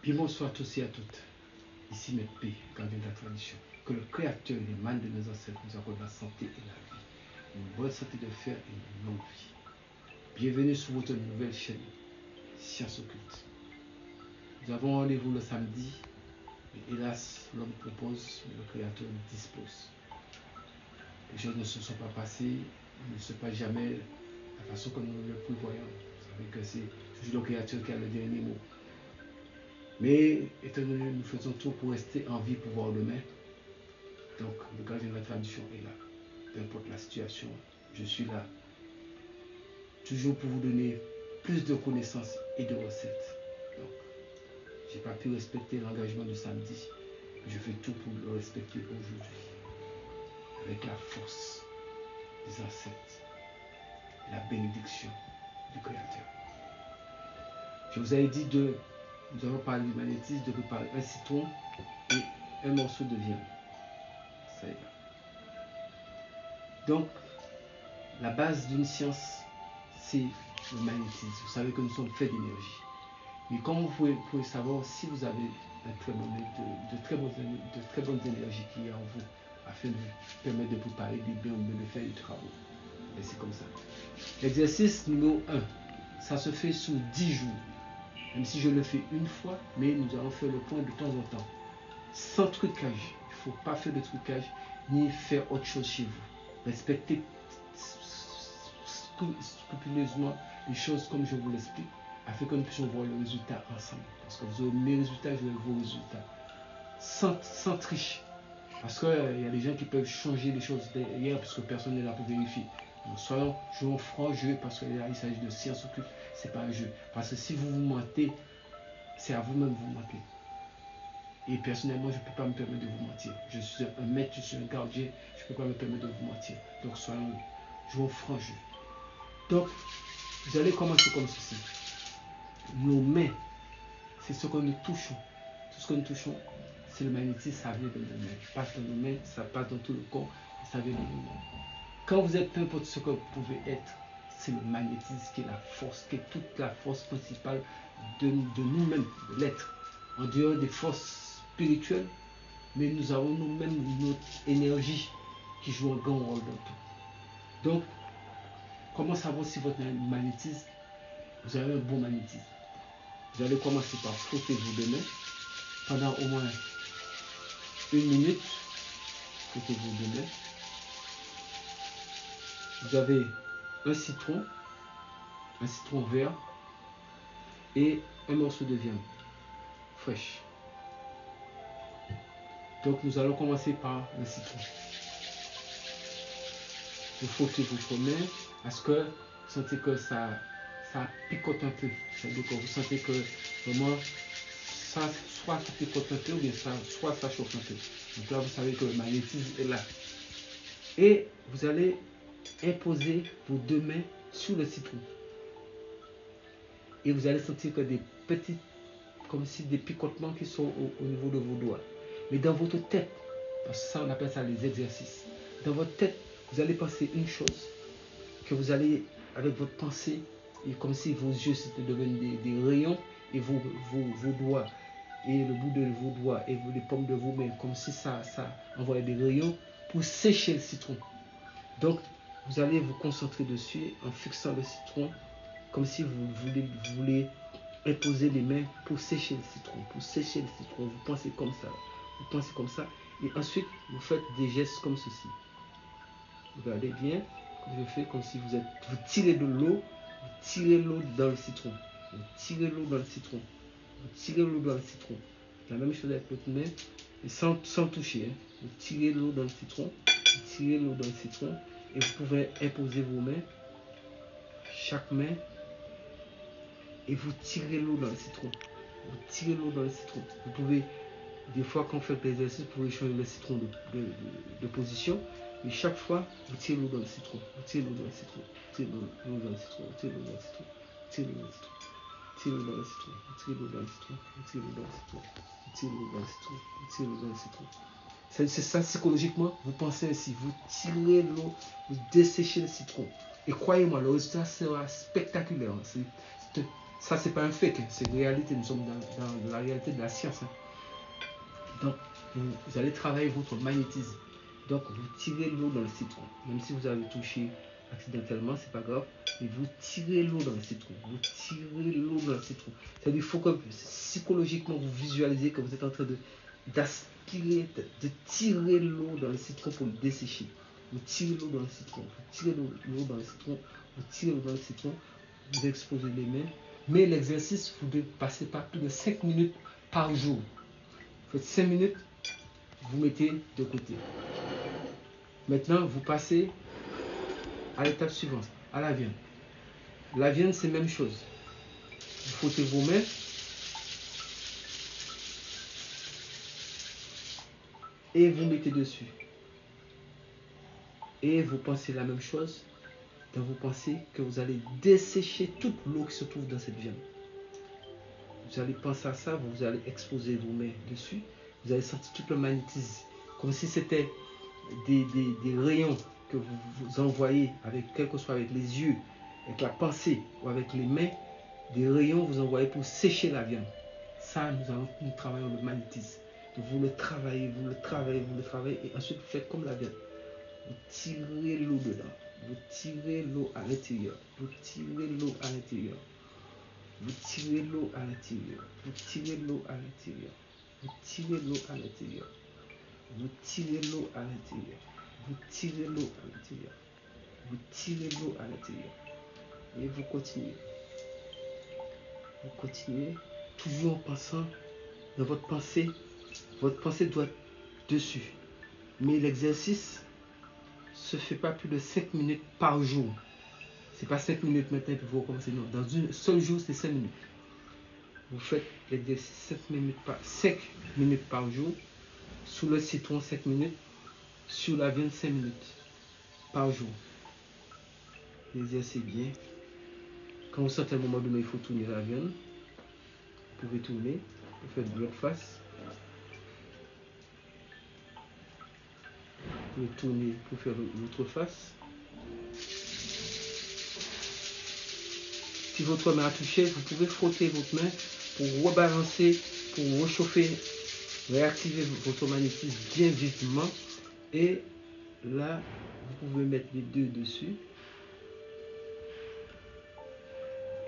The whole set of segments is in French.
Bien bonsoir à tous et à toutes. Ici Maître P, gardien de la tradition. Que le Créateur et les mânes de nos ancêtres nous accordent la santé et la vie. Une bonne santé de fer et une longue vie. Bienvenue sur votre nouvelle chaîne, Sciences Occultes. Nous avons rendez-vous le samedi, mais hélas, l'homme propose, mais le Créateur dispose. Les choses ne se sont pas passées, il ne se passe jamais de la façon que nous le prévoyons. Vous savez que c'est toujours le Créateur qui a le dernier mot. Mais étant donné que nous faisons tout pour rester en vie pour voir demain, donc le gardien de la tradition est là. Peu importe la situation, je suis là. Toujours pour vous donner plus de connaissances et de recettes. Donc, j'ai pas pu respecter l'engagement du samedi. Je fais tout pour le respecter aujourd'hui. Avec la force des ancêtres et la bénédiction du Créateur. Je vous avais dit nous allons parler du magnétisme, de préparer un citron et un morceau de viande. Ça y est. Donc, la base d'une science, c'est le magnétisme. Vous savez que nous sommes faits d'énergie. Mais comme vous pouvez savoir, si vous avez de très bonnes énergies qui est en vous, afin de vous permettre de préparer des biens ou de faire des travaux. Et c'est comme ça. L'exercice numéro 1, ça se fait sur 10 jours. Même si je le fais une fois, mais nous allons faire le point de temps en temps. Sans trucage. Il ne faut pas faire de trucage, ni faire autre chose chez vous. Respectez scrupuleusement les choses comme je vous l'explique, afin que nous puissions voir le résultat ensemble. Parce que vous aurez mes résultats, j'aurai vos résultats. Sans triche. Parce qu'il y a des gens qui peuvent changer les choses derrière, parce que personne n'est là pour vérifier. Donc jouons franc jeu, parce qu'il s'agit de science occulte, c'est pas un jeu. Parce que si vous vous mentez, c'est à vous-même vous mentez. Et personnellement, je ne peux pas me permettre de vous mentir. Je suis un maître, je suis un gardien, je ne peux pas me permettre de vous mentir. Donc jouons franc jeu. Donc, vous allez commencer comme ceci. Nos mains, c'est ce que nous touchons. Tout ce que nous touchons, c'est le magnétisme, ça vient de nos mains. Ça passe dans nos mains, ça passe dans tout le corps, et ça vient de nos mains. Quand vous êtes peu importe ce que vous pouvez être, c'est le magnétisme qui est la force, qui est toute la force principale de nous-mêmes, de l'être. En dehors des forces spirituelles, mais nous avons nous-mêmes notre énergie qui joue un grand rôle dans tout. Donc, comment savoir si votre magnétisme, vous avez un bon magnétisme? Vous allez commencer par frotter vos deux mains pendant au moins 1 minute. Frottez vos deux mains. Vous avez un citron vert et un morceau de viande fraîche. Donc nous allons commencer par le citron. Vous frottez votre main à ce que vous sentez que ça picote un peu. C'est-à-dire que vous sentez que vraiment ça picote un peu ou bien soit ça chauffe un peu. Donc là vous savez que le magnétisme est là. Et vous allez imposer vos deux mains sur le citron. Et vous allez sentir que des petits, comme si des picotements qui sont au niveau de vos doigts. Mais dans votre tête, parce que ça on appelle ça les exercices, dans votre tête, vous allez penser une chose, que vous allez, avec votre pensée, et comme si vos yeux c'était devenu des rayons, et vos doigts, et le bout de vos doigts, et les paumes de vos mains, comme si ça envoyait des rayons pour sécher le citron. Donc, vous allez vous concentrer dessus en fixant le citron, comme si vous voulez imposer les mains pour sécher le citron. Pour sécher le citron, vous pensez comme ça. Vous pensez comme ça. Et ensuite, vous faites des gestes comme ceci. Regardez bien, comme je fais, comme si vous tirez de l'eau, vous tirez l'eau dans le citron. Vous tirez l'eau dans le citron. Vous tirez l'eau dans le citron. La même chose avec l'autre main, et sans toucher. Hein. Vous tirez l'eau dans le citron. Vous tirez l'eau dans le citron. Et vous pouvez imposer vos mains, chaque main, et vous tirez l'eau dans le citron. Vous tirez l'eau dans le citron. Vous pouvez, des fois quand vous faites l'exercice, vous pouvez changer le citron de position. Et chaque fois, vous tirez l'eau dans le citron. Vous tirez l'eau dans le citron. Vous tirez l'eau dans le citron. Vous tirez l'eau dans le citron. Vous tirez l'eau dans le citron. Vous tirez l'eau dans le citron. Vous tirez l'eau dans le citron. Vous tirez l'eau dans le citron. Vous tirez l'eau dans le citron. Vous tirez l'eau dans le citron. C'est ça psychologiquement, vous pensez ainsi, vous tirez l'eau, vous desséchez le citron. Et croyez-moi, le résultat sera spectaculaire. Ça, c'est pas un fake, hein, c'est une réalité. Nous sommes dans la réalité de la science. Hein. Donc, vous allez travailler votre magnétisme. Donc, vous tirez l'eau dans le citron. Même si vous avez touché accidentellement, c'est pas grave. Mais vous tirez l'eau dans le citron. Vous tirez l'eau dans le citron. C'est-à-dire qu'il faut que psychologiquement vous visualisez que vous êtes en train d'aspirer, de tirer l'eau dans le citron pour le dessécher. Vous tirez l'eau dans le citron. Vous tirez l'eau dans le citron. Vous tirez l'eau dans le citron. Vous exposez les mains. Mais l'exercice, vous ne passez pas plus de 5 minutes par jour. Vous faites 5 minutes, vous mettez de côté. Maintenant, vous passez à l'étape suivante, à la viande. La viande, c'est la même chose. Vous frottez vos mains. Et vous mettez dessus. Et vous pensez la même chose. Donc vous pensez que vous allez dessécher toute l'eau qui se trouve dans cette viande. Vous allez penser à ça, vous allez exposer vos mains dessus. Vous allez sentir tout le magnétisme. Comme si c'était des rayons que vous envoyez, avec quel que soit avec les yeux, avec la pensée ou avec les mains. Des rayons vous envoyez pour sécher la viande. Ça, nous travaillons le magnétisme. Donc vous le travaillez, vous le travaillez, vous le travaillez. Et ensuite, vous faites comme la viande. Vous tirez l'eau dedans. Vous tirez l'eau à l'intérieur. Vous tirez l'eau à l'intérieur. Vous tirez l'eau à l'intérieur. Vous tirez l'eau à l'intérieur. Vous tirez l'eau à l'intérieur. Vous tirez l'eau à l'intérieur. Vous tirez l'eau à l'intérieur. Vous tirez l'eau à l'intérieur. Et vous continuez. Vous continuez. Toujours en pensant dans votre pensée doit être dessus. Mais l'exercice se fait pas plus de 5 minutes par jour. C'est pas 5 minutes maintenant puis vous recommencez. Non, dans un seul jour, c'est 5 minutes. Vous faites l'exercice 5 minutes par jour. Sous le citron, 5 minutes. Sur la viande, 5 minutes par jour. Exercez bien. Quand vous sentez un moment donné, il faut tourner la viande. Vous pouvez tourner. Vous faites bloc face. Vous pouvez tourner pour faire l'autre face. Si votre main a touché, vous pouvez frotter votre main pour rebalancer, pour réchauffer, réactiver votre magnétisme bien vivement. Et là, vous pouvez mettre les deux dessus.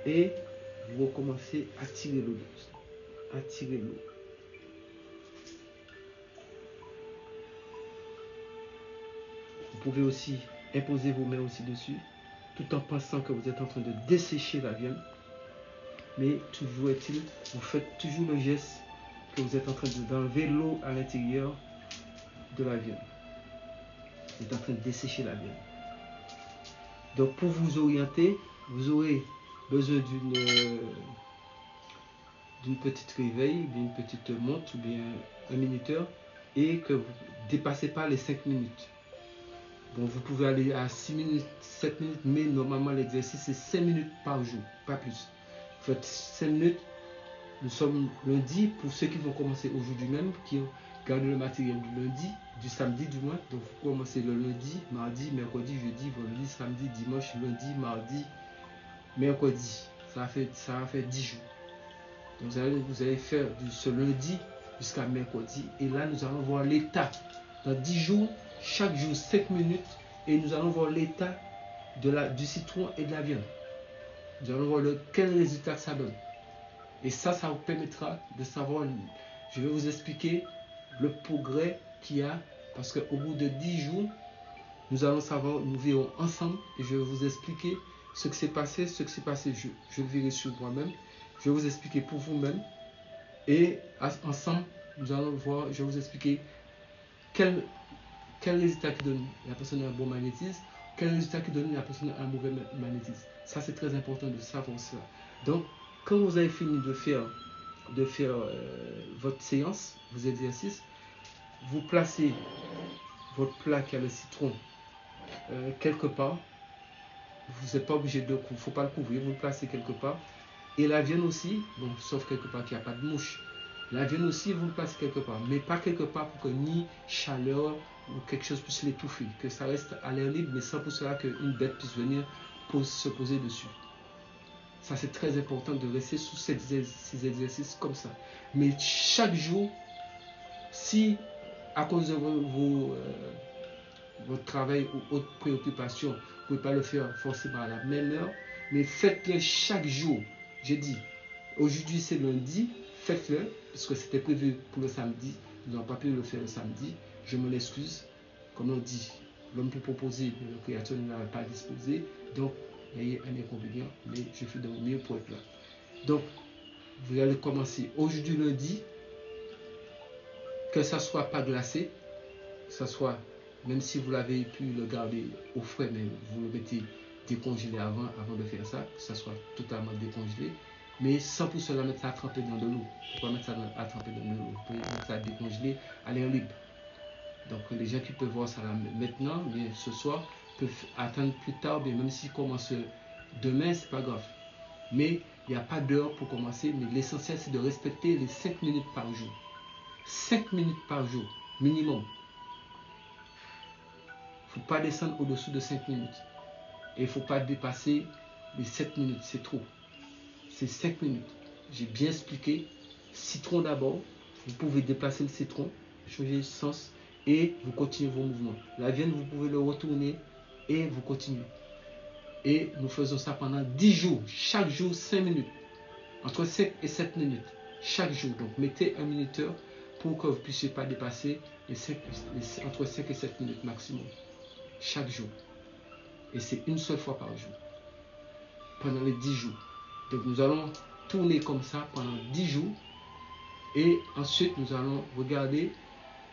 Et vous recommencez à tirer l'eau. À tirer l'eau. Vous pouvez aussi imposer vos mains aussi dessus, tout en pensant que vous êtes en train de dessécher la viande. Mais toujours est-il, vous faites toujours le geste que vous êtes en train d'enlever l'eau à l'intérieur de la viande. Vous êtes en train de dessécher la viande. Donc pour vous orienter, vous aurez besoin d'une petite réveil, d'une petite montre ou bien un minuteur, et que vous ne dépassez pas les 5 minutes. Bon, vous pouvez aller à 6 minutes, 7 minutes, mais normalement l'exercice c'est 5 minutes par jour, pas plus. Vous faites 5 minutes, nous sommes lundi, pour ceux qui vont commencer aujourd'hui même, qui gardent le matériel du lundi, du samedi du moins, donc vous commencez le lundi, mardi, mercredi, jeudi, vendredi, samedi, dimanche, lundi, mardi, mercredi. Ça va faire 10 jours. Donc vous allez faire ce lundi jusqu'à mercredi, et là nous allons voir l'état. Dans 10 jours, chaque jour 5 minutes, et nous allons voir l'état du citron et de la viande. Nous allons voir quel résultat ça donne. Et ça vous permettra de savoir, je vais vous expliquer le progrès qu'il y a, parce qu'au bout de 10 jours, nous allons savoir, nous verrons ensemble, et je vais vous expliquer ce qui s'est passé, je le verrai sur moi-même, je vais vous expliquer pour vous-même, et ensemble, nous allons voir, je vais vous expliquer quel résultat qui donne la personne a un bon magnétisme, quel résultat qui donne la personne a un mauvais magnétisme. Ça, c'est très important de savoir cela. Donc, quand vous avez fini de faire votre séance, vos exercices, vous placez votre plat qui a le citron quelque part. Vous n'êtes pas obligé il ne faut pas le couvrir, vous le placez quelque part. Et la viande aussi, bon, sauf quelque part qu'il n'y a pas de mouche. La viande aussi, vous le placez quelque part, mais pas quelque part pour que ni chaleur ou quelque chose puisse l'étouffer, que ça reste à l'air libre, mais sans pour cela qu'une bête puisse venir se poser dessus. Ça, c'est très important de rester sous ces exercices comme ça. Mais chaque jour, si à cause de votre travail ou autre préoccupation, vous ne pouvez pas le faire forcément à la même heure, mais faites-le chaque jour. J'ai dit, aujourd'hui c'est lundi, faites-le, parce que c'était prévu pour le samedi. Nous n'avons pas pu le faire le samedi. Je m'en excuse. Comme on dit, l'homme peut proposer, mais le créateur ne l'avait pas disposé. Donc, il y a un inconvénient, mais je fais de mon mieux pour être là. Donc, vous allez commencer aujourd'hui lundi, que ça soit pas glacé, que ça soit, même si vous l'avez pu le garder au frais, mais vous le mettez décongelé avant de faire ça, que ça soit totalement décongelé, mais sans pour cela mettre ça à tremper dans de l'eau. Vous pouvez mettre ça à tremper dans de l'eau, vous pouvez mettre ça à décongeler à l'air libre. Donc les gens qui peuvent voir ça là maintenant, bien ce soir, peuvent attendre plus tard, bien même s'ils commencent demain, c'est pas grave. Mais il n'y a pas d'heure pour commencer, mais l'essentiel c'est de respecter les 5 minutes par jour. 5 minutes par jour, minimum. Il ne faut pas descendre au-dessous de 5 minutes. Et il ne faut pas dépasser les 7 minutes, c'est trop. C'est 5 minutes. J'ai bien expliqué. Citron d'abord. Vous pouvez déplacer le citron, changer de sens et vous continuez vos mouvements. La viande, vous pouvez le retourner et vous continuez. Et nous faisons ça pendant 10 jours. Chaque jour, 5 minutes. Entre 5 et 7 minutes. Chaque jour. Donc, mettez un minuteur pour que vous ne puissiez pas dépasser entre 5 et 7 minutes maximum. Chaque jour. Et c'est une seule fois par jour. Pendant les 10 jours. Donc, nous allons tourner comme ça pendant 10 jours. Et ensuite, nous allons regarder.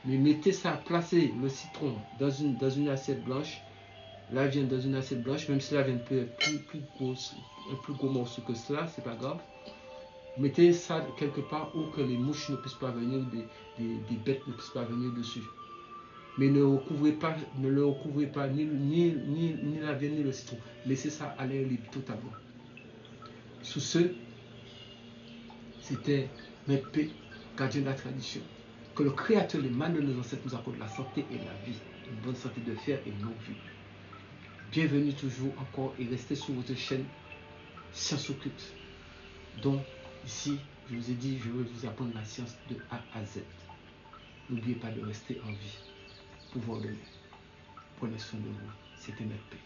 Mais mettez ça, placez le citron dans une assiette blanche. La viande dans une assiette blanche, même si la viande peut être plus grosse, un plus gros morceau que cela, c'est pas grave. Mettez ça quelque part où que les mouches ne puissent pas venir, des bêtes ne puissent pas venir dessus. Mais ne le recouvrez pas ni la viande ni le citron. Laissez ça à l'air libre totalement. Sous ce, c'était Maître P, gardien de la tradition. Que le Créateur, les mains de nos ancêtres nous accorde la santé et la vie. Une bonne santé de fer et longue vie. Bienvenue toujours encore et restez sur votre chaîne Science Occulte. Donc, ici, je vous ai dit, je veux vous apprendre la science de A à Z. N'oubliez pas de rester en vie. Pouvoir de Dieu. Prenez soin de vous. C'était Maître P.